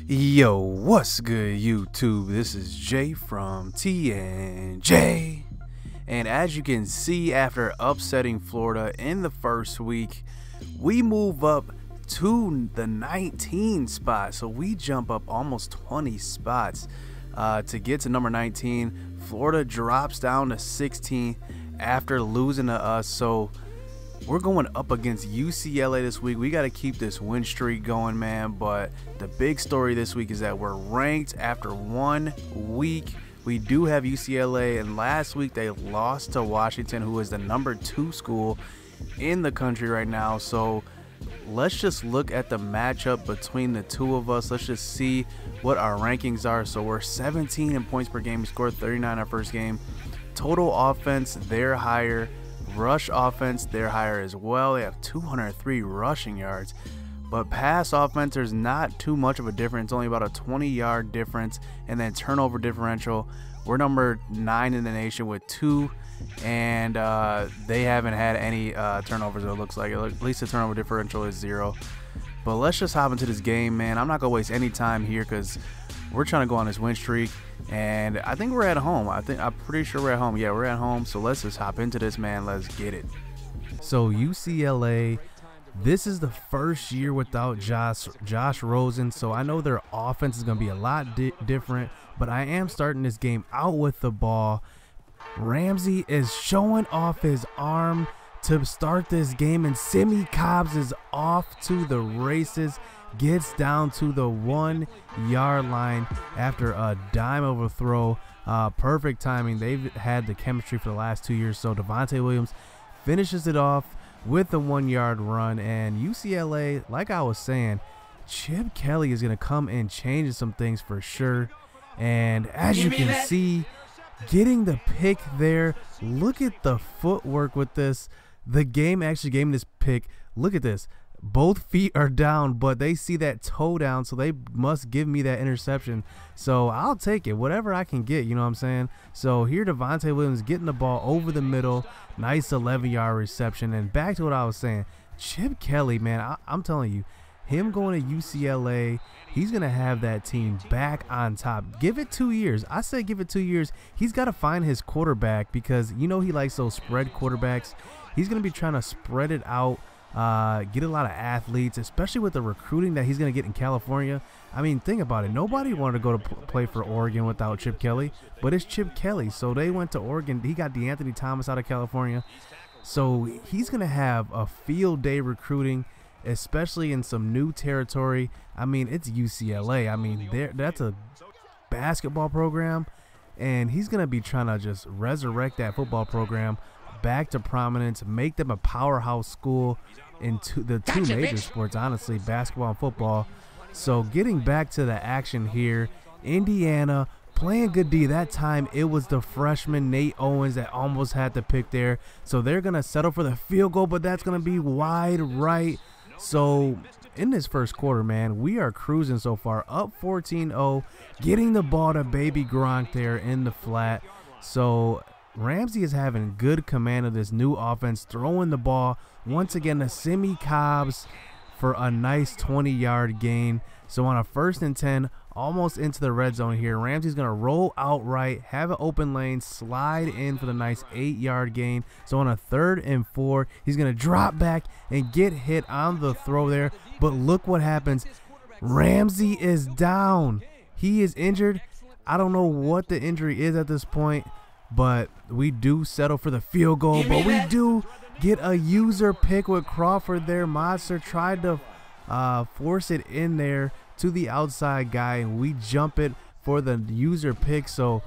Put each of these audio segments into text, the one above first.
Yo, what's good, YouTube? This is Jay from TNJ. And as you can see, after upsetting Florida in the first week, we move up to the 19 spot. So we jump up almost 20 spots to get to number 19. Florida drops down to 16 after losing to us. So we're going up against UCLA this week. We got to keep this win streak going, man. But the big story this week is that we're ranked after 1 week. We do have UCLA, and last week they lost to Washington, who is the number 2 school in the country right now. So let's just look at the matchup between the two of us. Let's just see what our rankings are. So we're 17 in points per game. We scored 39 our first game. Total offense, they're higher. Rush offense, they're higher as well. They have 203 rushing yards. But pass offense, there's not too much of a difference. Only about a 20-yard difference. And then turnover differential, we're number 9 in the nation with 2. And they haven't had any turnovers, it looks like. At least the turnover differential is 0. But let's just hop into this game, man. I'm not going to waste any time here because we're trying to go on this win streak. And I think we're at home. I'm pretty sure we're at home. Yeah, we're at home. So let's just hop into this, man. Let's get it. So UCLA, this is the first year without Josh Rosen. So I know their offense is going to be a lot different. But I am starting this game out with the ball. Ramsey is showing off his arm to start this game, and Simi Cobbs is off to the races. Gets down to the 1-yard line after a dime overthrow. Perfect timing. They've had the chemistry for the last 2 years. So Devontae Williams finishes it off with the 1-yard run. And UCLA, like I was saying, Chip Kelly is going to come and change some things for sure. And as you can see, getting the pick there. Look at the footwork with this. The game actually gave me this pick. Look at this. Both feet are down, but they see that toe down, so they must give me that interception. So I'll take it, whatever I can get, you know what I'm saying? So here Devontae Williams getting the ball over the middle. Nice 11-yard reception. And back to what I was saying, Chip Kelly, man, I'm telling you, him going to UCLA, he's going to have that team back on top. Give it 2 years. I say give it 2 years. He's got to find his quarterback because, you know, he likes those spread quarterbacks. He's going to be trying to spread it out. Get a lot of athletes, especially with the recruiting that he's going to get in California. I mean, think about it. Nobody wanted to go to play for Oregon without Chip Kelly, but it's Chip Kelly. So they went to Oregon. He got DeAnthony Thomas out of California. So he's going to have a field day recruiting, especially in some new territory. I mean, it's UCLA. I mean, that's a basketball program, and he's going to be trying to just resurrect that football program back to prominence, make them a powerhouse school in the two major sports, honestly, basketball and football. So getting back to the action here, Indiana playing good D. That time it was the freshman Nate Owens that almost had the pick there. So they're going to settle for the field goal, but that's going to be wide right. So in this first quarter, man, we are cruising so far, up 14-0, getting the ball to baby Gronk there in the flat. So Ramsey is having good command of this new offense, throwing the ball once again to Simi Cobbs for a nice 20-yard gain. So on a 1st and 10, almost into the red zone here, Ramsey's going to roll out right, have an open lane, slide in for the nice 8-yard gain. So on a 3rd and 4, he's going to drop back and get hit on the throw there. But look what happens. Ramsey is down. He is injured. I don't know what the injury is at this point, but we do settle for the field goal. But we do get a user pick with Crawford there. Monster tried to force it in there to the outside guy, and we jump it for the user pick. So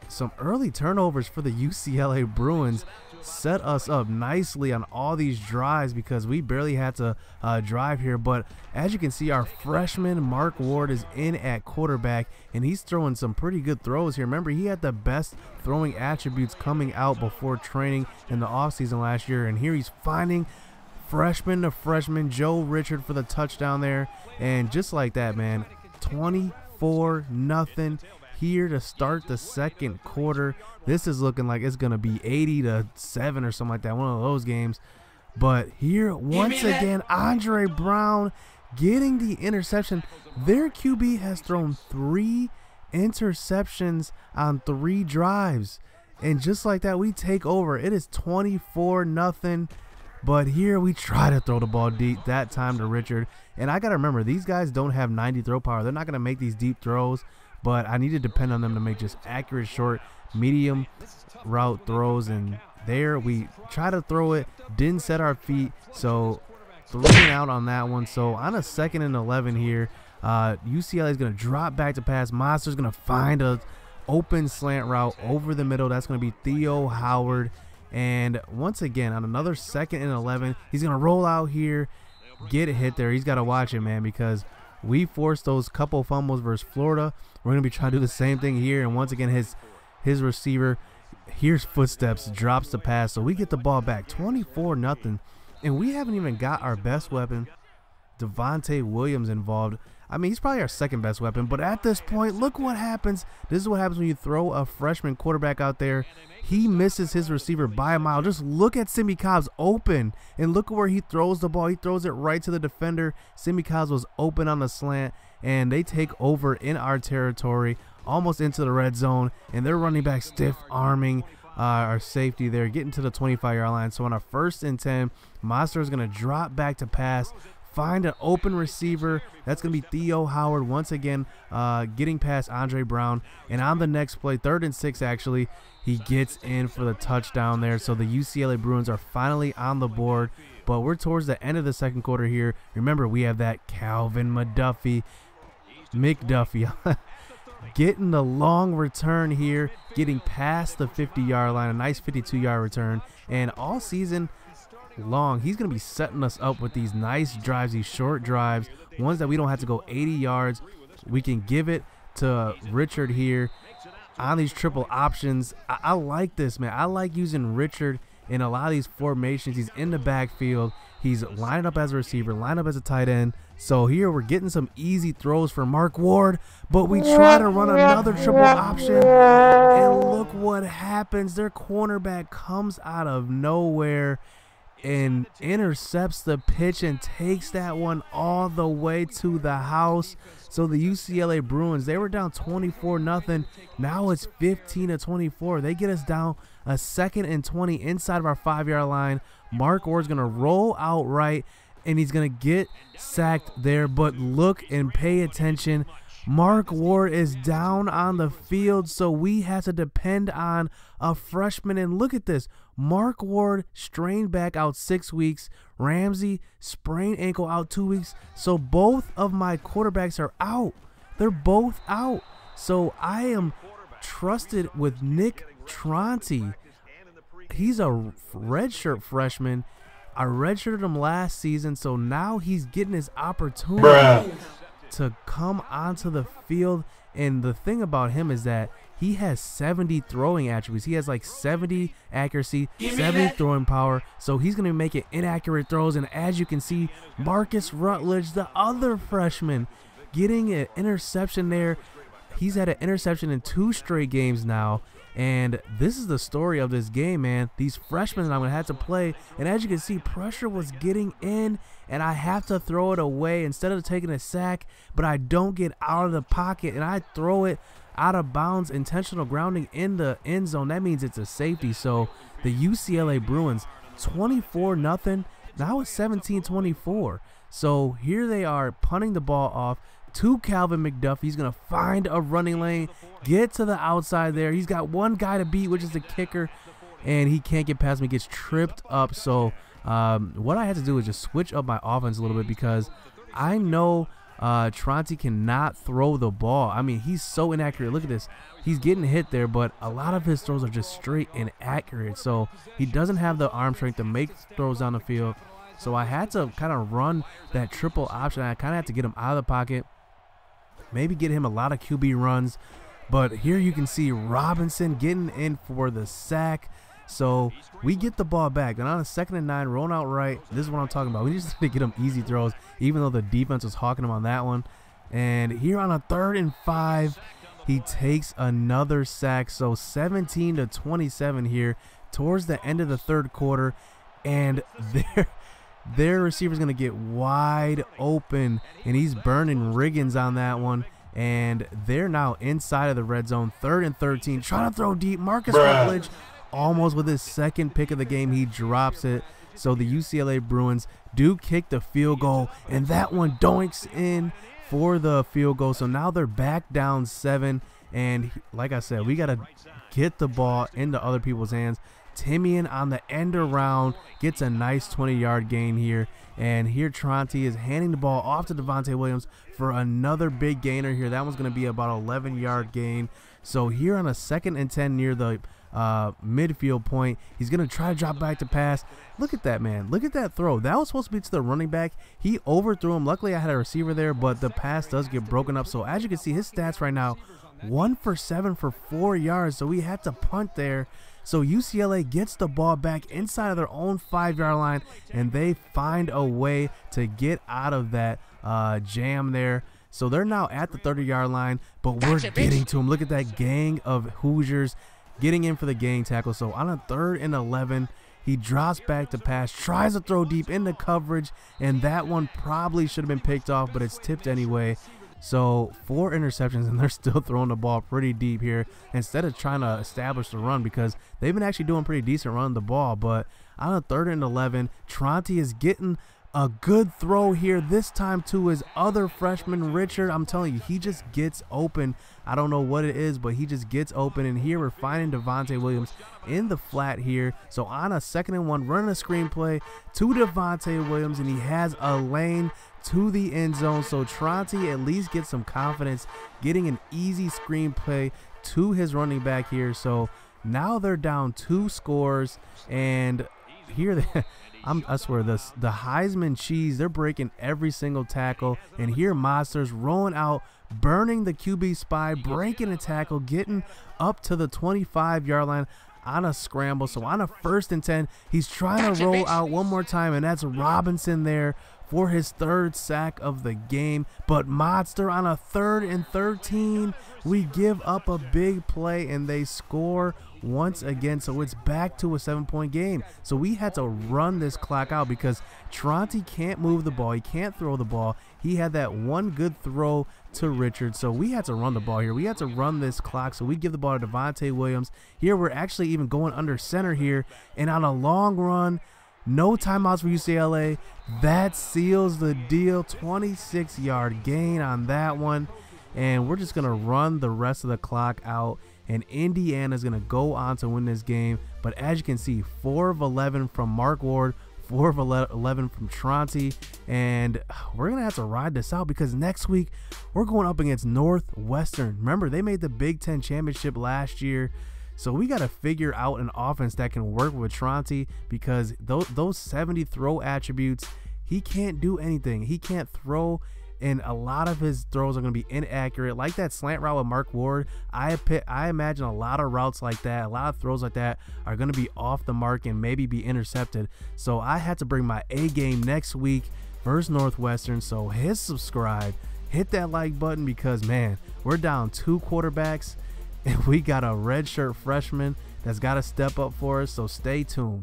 some early turnovers for the UCLA Bruins set us up nicely on all these drives because we barely had to drive here. But as you can see, our freshman Mark Ward is in at quarterback, and he's throwing some pretty good throws here. Remember, he had the best throwing attributes coming out before training in the offseason last year, and here he's finding freshman to freshman Joe Richard for the touchdown there. And just like that, man, 24-0 here to start the second quarter. This is looking like it's going to be 80-7 or something like that, one of those games. But here, once again, Andre Brown getting the interception. Their QB has thrown 3 interceptions on 3 drives. And just like that, we take over. It is 24-0. But here we try to throw the ball deep that time to Richard. And I got to remember, these guys don't have 90 throw power. They're not going to make these deep throws. But I need to depend on them to make just accurate, short, medium route throws. And there we try to throw it. Didn't set our feet. So 3 out on that one. So on a 2nd and 11 here, UCLA is going to drop back to pass. Monster's going to find a open slant route over the middle. That's going to be Theo Howard. And once again, on another 2nd and 11, he's going to roll out here, get a hit there. He's got to watch it, man, because we forced those couple fumbles versus Florida. We're going to be trying to do the same thing here. And once again, his receiver hears footsteps, drops the pass. So we get the ball back, 24-0. And we haven't even got our best weapon, Devontae Williams, involved. I mean, he's probably our 2nd best weapon, but at this point, look what happens. This is what happens when you throw a freshman quarterback out there. He misses his receiver by a mile. Just look at Simi Cobbs open, and look where he throws the ball. He throws it right to the defender. Simi Cobbs was open on the slant, and they take over in our territory, almost into the red zone, and they're running back stiff-arming our safety there, getting to the 25-yard line. So on a 1st and 10, Monster is going to drop back to pass, find an open receiver. That's going to be Theo Howard once again, getting past Andre Brown. And on the next play, 3rd and 6 actually, he gets in for the touchdown there. So the UCLA Bruins are finally on the board. But we're towards the end of the 2nd quarter here. Remember, we have that Calvin McDuffie getting the long return here, getting past the 50-yard line, a nice 52-yard return. And all season long, he's going to be setting us up with these nice drives, these short drives, ones that we don't have to go 80 yards. We can give it to Richard here on these triple options. I like this, man. I like using Richard in a lot of these formations. He's in the backfield. He's lined up as a receiver, lined up as a tight end. So here we're getting some easy throws for Mark Ward, but we try to run another triple option, and look what happens. Their cornerback comes out of nowhere and intercepts the pitch and takes that one all the way to the house. So the UCLA Bruins, they were down 24-0. Now it's 15-24. They get us down a 2nd and 20 inside of our 5-yard line. Mark Ward's going to roll out right, and he's going to get sacked there. But look and pay attention. Mark Ward is down on the field, so we had to depend on a freshman. And look at this. Mark Ward strained back out 6 weeks. Ramsey sprained ankle out 2 weeks. So both of my quarterbacks are out. They're both out. So I am trusted with Nick Tronti. He's a redshirt freshman. I redshirted him last season, so now he's getting his opportunity to come onto the field. And the thing about him is that he has 70 throwing attributes. He has like 70 accuracy, 70 throwing power. So he's going to be making inaccurate throws. And as you can see, Marcus Rutledge, the other freshman, getting an interception there. He's had an interception in 2 straight games now. And this is the story of this game, man. These freshmen that I'm going to have to play. And as you can see, pressure was getting in, and I have to throw it away instead of taking a sack. But I don't get out of the pocket, and I throw it out of bounds, intentional grounding in the end zone. That means it's a safety. So the UCLA Bruins, 24-0. Now it's 17-24. So here they are punting the ball off to Calvin McDuffie. He's going to find a running lane, get to the outside there. He's got one guy to beat, which is the kicker, and he can't get past him. He gets tripped up. So what I had to do is just switch up my offense a little bit, because I know Tronti cannot throw the ball. I mean, he's so inaccurate. Look at this. He's getting hit there, but a lot of his throws are just straight inaccurate. So he doesn't have the arm strength to make throws down the field. So I had to kind of run that triple option. I kind of had to get him out of the pocket, maybe get him a lot of QB runs. But here you can see Robinson getting in for the sack. So we get the ball back, and on a 2nd and 9, rolling out right. This is what I'm talking about. We just need to get him easy throws, even though the defense was hawking him on that one. And here on a 3rd and 5, he takes another sack. So 17-27 here towards the end of the 3rd quarter. And their receiver's going to get wide open, and he's burning Riggins on that one. And they're now inside of the red zone, 3rd and 13, trying to throw deep. Marcus Rutledge, almost with his second pick of the game, he drops it. So the UCLA Bruins do kick the field goal, and that one doinks in for the field goal. So now they're back down 7, and like I said, we got to get the ball into other people's hands. Timian on the end around gets a nice 20-yard gain here, and here Tronti is handing the ball off to Devontae Williams for another big gainer here. That one's going to be about an 11-yard gain. So here on a 2nd and 10 near the midfield point, he's going to try to drop back to pass. Look at that, man. Look at that throw. That was supposed to be to the running back. He overthrew him. Luckily, I had a receiver there, but the pass does get broken up. So as you can see, his stats right now, 1 for 7 for 4 yards. So we had to punt there. So UCLA gets the ball back inside of their own 5-yard line, and they find a way to get out of that jam there. So they're now at the 30-yard line, but we're getting to them. Look at that gang of Hoosiers getting in for the gang tackle. So on a 3rd and 11, he drops back to pass, tries to throw deep into coverage, and that one probably should have been picked off, but it's tipped anyway. So 4 interceptions, and they're still throwing the ball pretty deep here instead of trying to establish the run, because they've been actually doing pretty decent running the ball. But on a 3rd and 11, Tronti is getting a good throw here, this time to his other freshman, Richard. I'm telling you, he just gets open. I don't know what it is, but he just gets open. And here we're finding Devontae Williams in the flat here. So on a 2nd and 1, running a screenplay to Devontae Williams, and he has a lane to the end zone. So Tronti at least gets some confidence, getting an easy screenplay to his running back here. So now they're down 2 scores, and here I swear the Heisman cheese, they're breaking every single tackle. And here Monsters rolling out, burning the QB spy, breaking a tackle, getting up to the 25-yard line on a scramble. So on a 1st and 10, he's trying to roll out one more time, and that's Robinson there for his 3rd sack of the game. But Monster on a 3rd and 13, we give up a big play, and they score once again. So it's back to a 7-point game. So we had to run this clock out because Tronti can't move the ball. He can't throw the ball. He had that one good throw to Richard. So we had to run the ball here. We had to run this clock. So we give the ball to Devontae Williams. Here we're actually even going under center here. And on a long run, no timeouts for UCLA. That seals the deal. 26-yard gain on that one. And we're just going to run the rest of the clock out. And Indiana's going to go on to win this game. But as you can see, 4 of 11 from Mark Ward, 4 of 11 from Tronti. And we're going to have to ride this out because next week we're going up against Northwestern. Remember, they made the Big Ten Championship last year. So we got to figure out an offense that can work with Tronti because those 70 throw attributes, he can't do anything. He can't throw, and a lot of his throws are going to be inaccurate. Like that slant route with Mark Ward, I imagine a lot of routes like that, a lot of throws like that are going to be off the mark and maybe be intercepted. So I had to bring my A game next week versus Northwestern. So hit subscribe, hit that like button because, man, we're down 2 quarterbacks. And we got a redshirt freshman that's got to step up for us, so stay tuned.